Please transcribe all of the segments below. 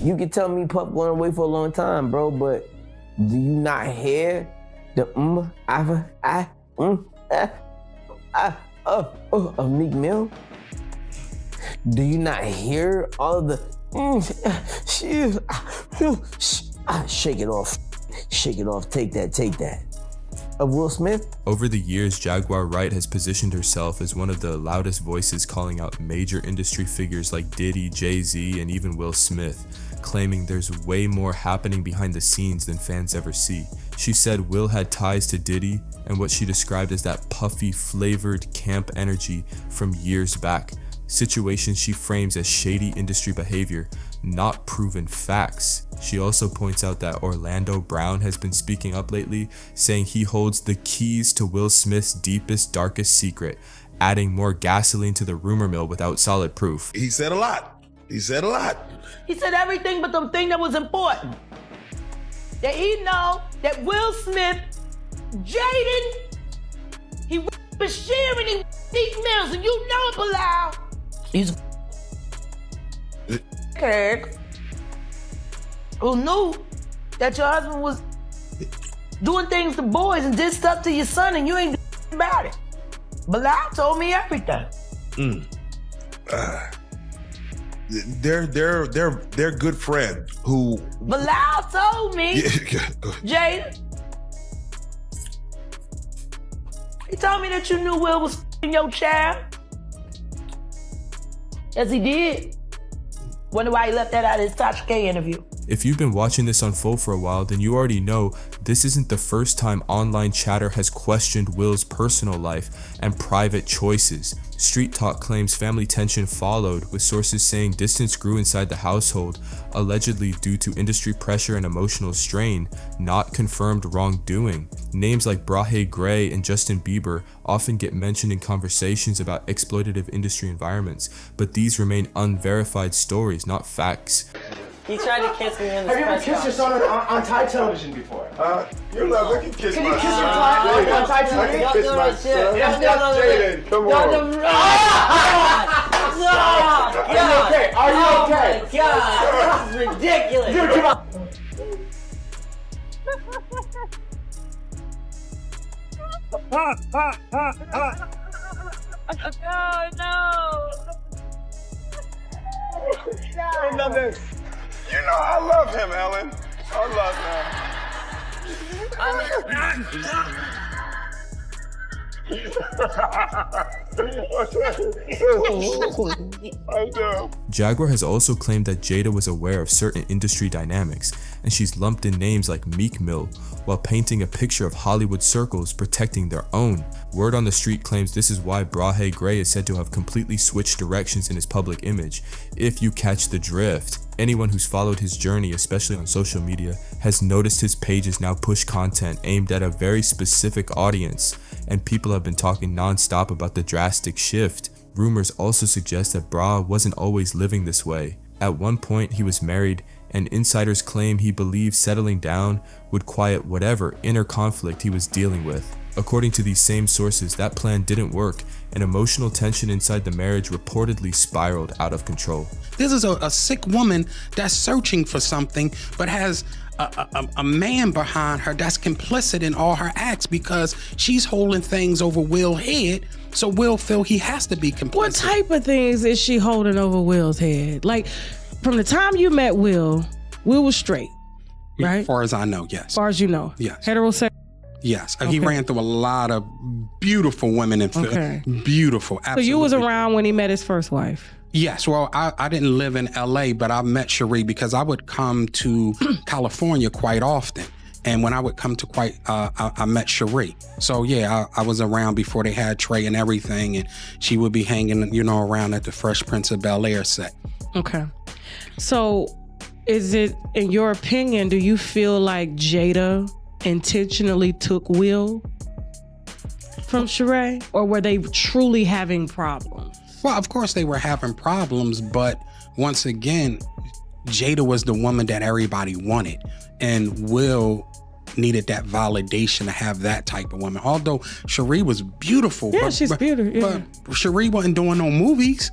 You can tell me Puff going away for a long time, bro, but do you not hear the of Meek Mill? Do you not hear all of the shake it off, take that, of Will Smith? Over the years, Jaguar Wright has positioned herself as one of the loudest voices calling out major industry figures like Diddy, Jay-Z, and even Will Smith, claiming there's way more happening behind the scenes than fans ever see. She said Will had ties to Diddy and what she described as that puffy, flavored camp energy from years back, situations she frames as shady industry behavior, not proven facts. She also points out that Orlando Brown has been speaking up lately, saying he holds the keys to Will Smith's deepest, darkest secret, adding more gasoline to the rumor mill without solid proof. He said a lot. He said everything but the thing that was important. That he know that Will Smith, Jaden, he was sharing in Meek Mills, and you know it, Bilal. He's a kid who knew that your husband was doing things to boys and did stuff to your son, and you ain't doing about it. Bilal told me everything. Their good friend who Bilal told me, Jaden. He told me that you knew Will was f***ing your child. Yes, he did. Wonder why he left that out of his Tasha K interview. If you've been watching this unfold for a while, then you already know this isn't the first time online chatter has questioned Will's personal life and private choices. Street Talk claims family tension followed, with sources saying distance grew inside the household, allegedly due to industry pressure and emotional strain, not confirmed wrongdoing. Names like Brahe Gray and Justin Bieber often get mentioned in conversations about exploitative industry environments, but these remain unverified stories, not facts. He tried to kiss me in the Have you ever kissed your son on Thai television before? you're not looking kiss Can my you kiss your son. Thai on Thai television? I can kiss my son. Jaden, come on. Are you okay? Are you okay? Oh my God, this is ridiculous. Dude, come on. You know I love him, Ellen. I love him. Jaguar has also claimed that Jada was aware of certain industry dynamics, and she's lumped in names like Meek Mill, while painting a picture of Hollywood circles protecting their own. Word on the street claims this is why Brahe Gray is said to have completely switched directions in his public image. If you catch the drift, anyone who's followed his journey, especially on social media, has noticed his pages now push content aimed at a very specific audience, and people have been talking non-stop about the drastic shift. Rumors also suggest that Bra wasn't always living this way. At one point, he was married, and insiders claim he believed settling down would quiet whatever inner conflict he was dealing with. According to these same sources, that plan didn't work, and emotional tension inside the marriage reportedly spiraled out of control. This is a sick woman that's searching for something, but has a man behind her that's complicit in all her acts because she's holding things over Will's head, so Will feel he has to be complicit. What type of things is she holding over Will's head? Like, from the time you met Will was straight, right? As far as I know, yes. As far as you know? Yes. Heterosexual? Yes. Okay. He ran through a lot of beautiful women and beautiful, absolutely. So you was around when he met his first wife? Yes. Well, I didn't live in LA, but I met Cherie because I would come to California quite often. And when I would come to I met Cherie. So yeah, I was around before they had Trey and everything, and she would be hanging, around at the Fresh Prince of Bel-Air set. Okay. So is it, in your opinion, do you feel like Jada intentionally took Will from Sheree, or were they truly having problems? Well, of course they were having problems, but once again, Jada was the woman that everybody wanted, and Will needed that validation to have that type of woman. Although Cherie was beautiful. Yeah, she's beautiful. Yeah. But Cherie wasn't doing no movies.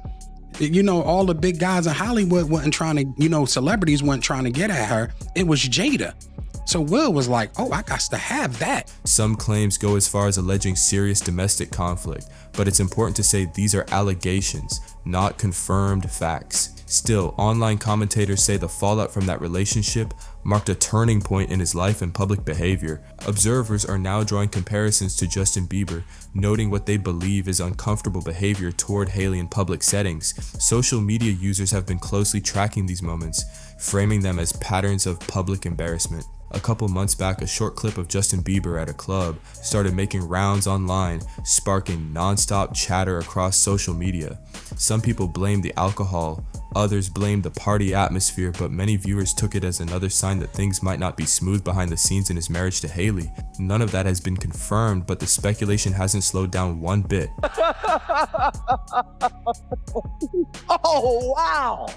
You know, all the big guys in Hollywood wasn't trying to, you know, celebrities weren't trying to get at her. It was Jada. So Will was like, oh, I got to have that. Some claims go as far as alleging serious domestic conflict, but it's important to say these are allegations, not confirmed facts. Still, online commentators say the fallout from that relationship marked a turning point in his life and public behavior. Observers are now drawing comparisons to Justin Bieber, noting what they believe is uncomfortable behavior toward Hailey in public settings. Social media users have been closely tracking these moments, framing them as patterns of public embarrassment. A couple months back, a short clip of Justin Bieber at a club started making rounds online, sparking non-stop chatter across social media. Some people blamed the alcohol, others blamed the party atmosphere, but many viewers took it as another sign that things might not be smooth behind the scenes in his marriage to Hailey. None of that has been confirmed, but the speculation hasn't slowed down one bit. Oh, wow.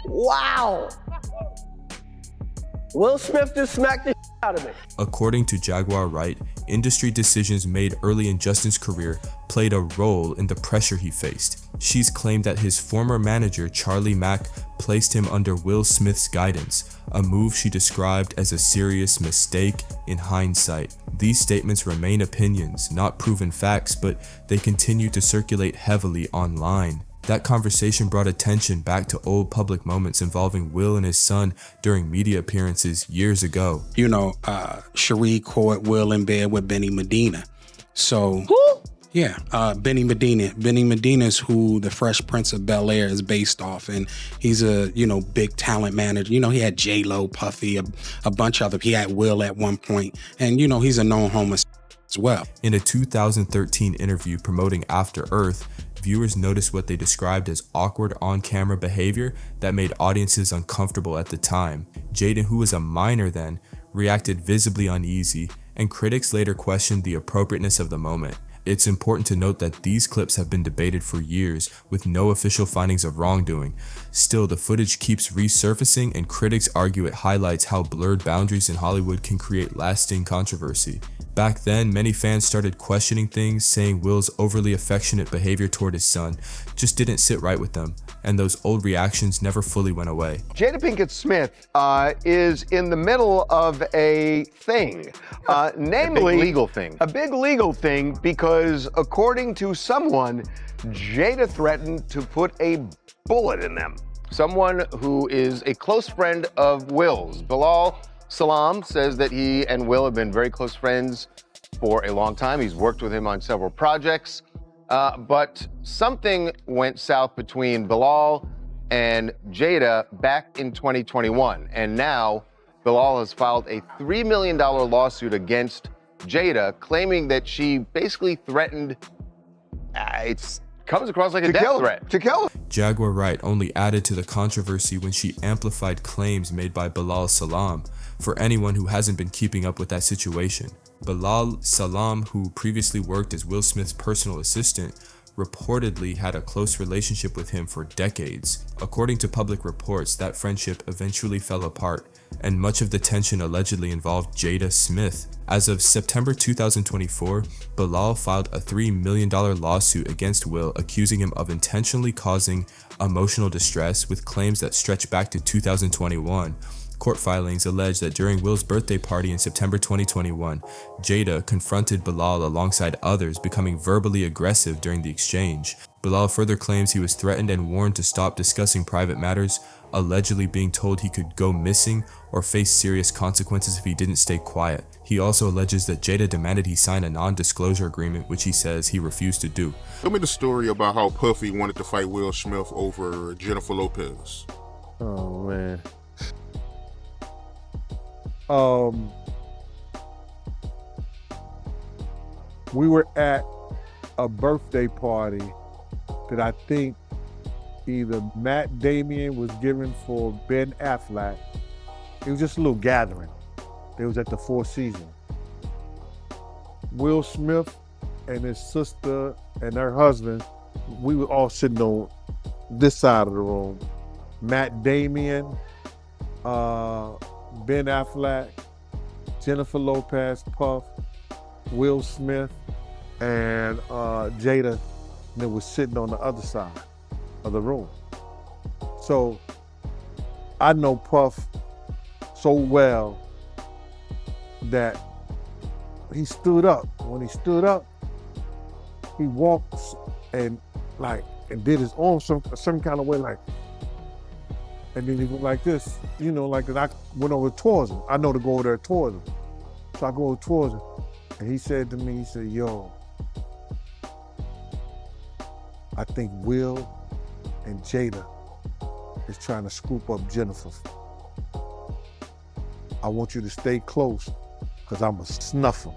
Wow. Will Smith just smacked the shit out of me. According to Jaguar Wright, industry decisions made early in Justin's career played a role in the pressure he faced. She's claimed that his former manager, Charlie Mack, placed him under Will Smith's guidance, a move she described as a serious mistake in hindsight. These statements remain opinions, not proven facts, but they continue to circulate heavily online. That conversation brought attention back to old public moments involving Will and his son during media appearances years ago. You know, Cherie caught Will in bed with Benny Medina. So, Who? Yeah, Benny Medina. Benny Medina is who the Fresh Prince of Bel-Air is based off, and he's a, you know, big talent manager. You know, he had J-Lo, Puffy, a bunch of them. He had Will at one point, and you know, he's a known homosexual as well. In a 2013 interview promoting After Earth, viewers noticed what they described as awkward on-camera behavior that made audiences uncomfortable at the time. Jaden, who was a minor then, reacted visibly uneasy, and critics later questioned the appropriateness of the moment. It's important to note that these clips have been debated for years with no official findings of wrongdoing. Still, the footage keeps resurfacing, and critics argue it highlights how blurred boundaries in Hollywood can create lasting controversy. Back then, many fans started questioning things, saying Will's overly affectionate behavior toward his son just didn't sit right with them, and those old reactions never fully went away. Jada Pinkett Smith is in the middle of a thing, namely a big legal thing. A big legal thing, because according to someone, Jada threatened to put a bullet in them. Someone who is a close friend of Will's, Bilal Salam, says that he and Will have been very close friends for a long time. He's worked with him on several projects, but something went south between Bilal and Jada back in 2021, and now Bilal has filed a $3 million lawsuit against Jada, claiming that she basically threatened, it comes across like a death threat. To kill him. Jaguar Wright only added to the controversy when she amplified claims made by Bilal Salam. For anyone who hasn't been keeping up with that situation, Bilal Salam, who previously worked as Will Smith's personal assistant, reportedly had a close relationship with him for decades. According to public reports, that friendship eventually fell apart, and much of the tension allegedly involved Jada Smith. As of September 2024, Bilal filed a $3 million lawsuit against Will, accusing him of intentionally causing emotional distress, with claims that stretch back to 2021. Court filings allege that during Will's birthday party in September 2021, Jada confronted Bilal alongside others, becoming verbally aggressive during the exchange. Bilal further claims he was threatened and warned to stop discussing private matters, allegedly being told he could go missing or face serious consequences if he didn't stay quiet. He also alleges that Jada demanded he sign a non-disclosure agreement, which he says he refused to do. Tell me the story about how Puffy wanted to fight Will Smith over Jennifer Lopez. Oh, man. We were at a birthday party that I think either Matt Damien was giving for Ben Affleck. It was just a little gathering. It was at the Four Seasons. Will Smith and his sister and her husband, we were all sitting on this side of the room. Matt Damien, Ben Affleck, Jennifer Lopez, Puff, Will Smith, and Jada, that was sitting on the other side. of the room. So I know Puff so well that he stood up. When he stood up, he walked and did his arm some kind of way, like, and then he went like this, you know, like, and I went over towards him. I know to go over there towards him. So I go over towards him, and he said to me, he said, yo, I think Will and Jada is trying to scoop up Jennifer. I want you to stay close, because I'm going to snuff him.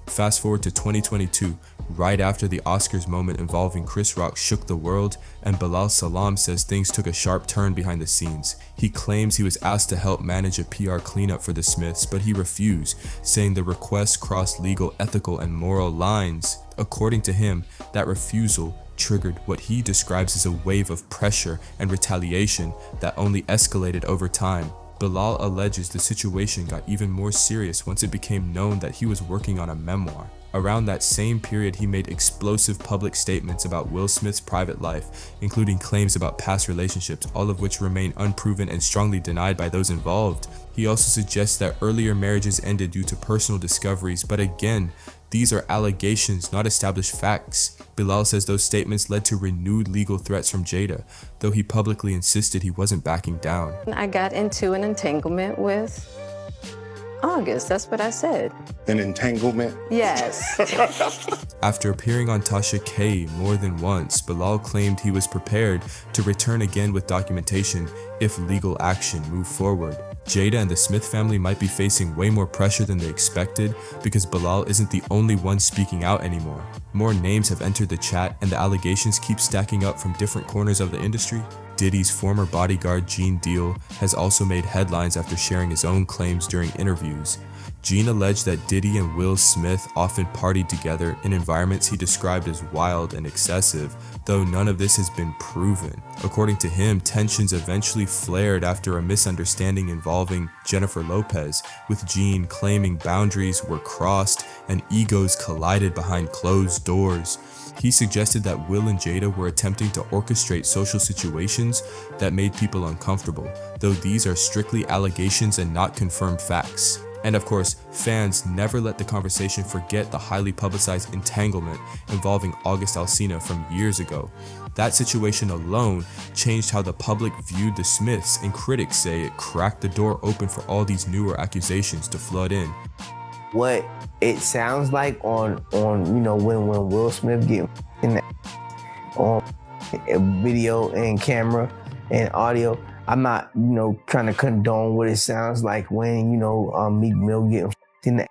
Fast forward to 2022, right after the Oscars moment involving Chris Rock shook the world, and Bilal Salam says things took a sharp turn behind the scenes. He claims he was asked to help manage a PR cleanup for the Smiths, but he refused, saying the request crossed legal, ethical, and moral lines. According to him, that refusal triggered what he describes as a wave of pressure and retaliation that only escalated over time. Bilal alleges the situation got even more serious once it became known that he was working on a memoir. Around that same period, he made explosive public statements about Will Smith's private life, including claims about past relationships, all of which remain unproven and strongly denied by those involved. He also suggests that earlier marriages ended due to personal discoveries, but again, these are allegations, not established facts. Bilal says those statements led to renewed legal threats from Jada, though he publicly insisted he wasn't backing down. I got into an entanglement with August, that's what I said. An entanglement? Yes. After appearing on Tasha K more than once, Bilal claimed he was prepared to return again with documentation if legal action moved forward. Jada and the Smith family might be facing way more pressure than they expected because Bilal isn't the only one speaking out anymore. More names have entered the chat and the allegations keep stacking up from different corners of the industry. Diddy's former bodyguard Gene Deal has also made headlines after sharing his own claims during interviews. Gene alleged that Diddy and Will Smith often partied together in environments he described as wild and excessive, though none of this has been proven. According to him, tensions eventually flared after a misunderstanding involving Jennifer Lopez, with Gene claiming boundaries were crossed and egos collided behind closed doors. He suggested that Will and Jada were attempting to orchestrate social situations that made people uncomfortable, though these are strictly allegations and not confirmed facts. And of course, fans never let the conversation forget the highly publicized entanglement involving August Alsina from years ago. That situation alone changed how the public viewed the Smiths, and critics say it cracked the door open for all these newer accusations to flood in. What it sounds like on you know, when Will Smith get in the on video and camera and audio, I'm not, you know, trying to condone what it sounds like when, you know, Meek Mill getting in the,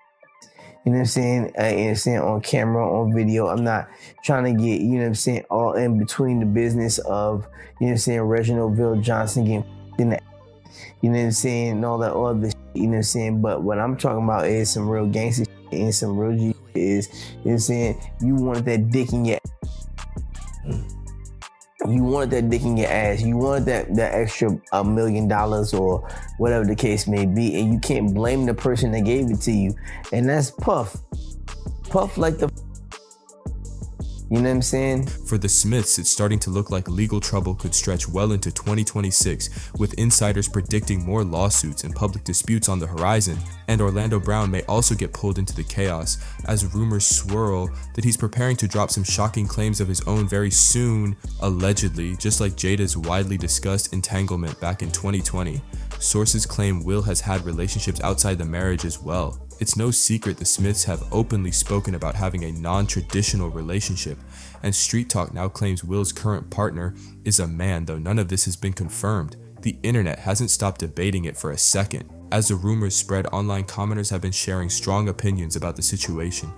you know what I'm saying, on camera, on video. I'm not trying to get, you know what I'm saying, all in between the business of, you know what I'm saying, Reginald Bill Johnson getting in the, you know what I'm saying, and all that other shit, you know what I'm saying. But what I'm talking about is some real gangster shit and some real G is, you know what I'm saying, you wanted that dick in your You wanted that dick in your ass. You wanted that extra $1 million or whatever the case may be, and you can't blame the person that gave it to you. And that's Puff. Puff like the, you know what I'm saying? For the Smiths, it's starting to look like legal trouble could stretch well into 2026, with insiders predicting more lawsuits and public disputes on the horizon. And Orlando Brown may also get pulled into the chaos, as rumors swirl that he's preparing to drop some shocking claims of his own very soon, allegedly, just like Jada's widely discussed entanglement back in 2020. Sources claim Will has had relationships outside the marriage as well. It's no secret the Smiths have openly spoken about having a non-traditional relationship, and Street Talk now claims Will's current partner is a man, though none of this has been confirmed. The internet hasn't stopped debating it for a second. As the rumors spread, online commenters have been sharing strong opinions about the situation.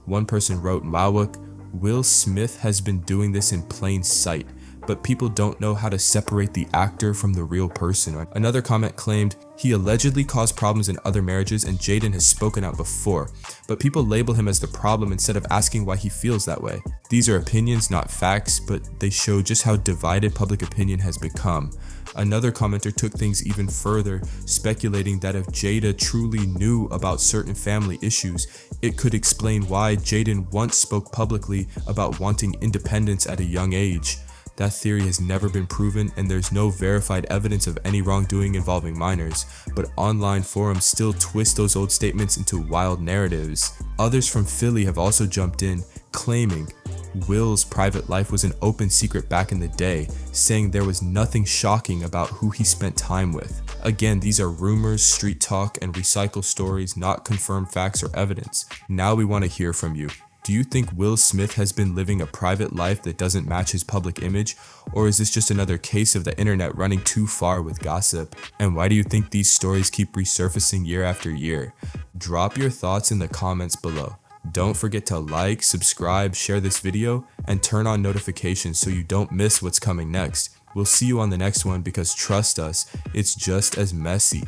One person wrote, "Mawak, Will Smith has been doing this in plain sight, but people don't know how to separate the actor from the real person." Another comment claimed, He allegedly caused problems in other marriages, and Jaden has spoken out before, but people label him as the problem instead of asking why he feels that way. These are opinions, not facts, but they show just how divided public opinion has become. Another commenter took things even further, speculating that if Jada truly knew about certain family issues, it could explain why Jaden once spoke publicly about wanting independence at a young age. That theory has never been proven, and there's no verified evidence of any wrongdoing involving minors, but online forums still twist those old statements into wild narratives. Others from Philly have also jumped in, claiming Will's private life was an open secret back in the day, saying there was nothing shocking about who he spent time with. Again, these are rumors, street talk, and recycled stories, not confirmed facts or evidence. Now we want to hear from you. Do you think Will Smith has been living a private life that doesn't match his public image? Or is this just another case of the internet running too far with gossip? And why do you think these stories keep resurfacing year after year? Drop your thoughts in the comments below. Don't forget to like, subscribe, share this video, and turn on notifications so you don't miss what's coming next. We'll see you on the next one because trust us, it's just as messy.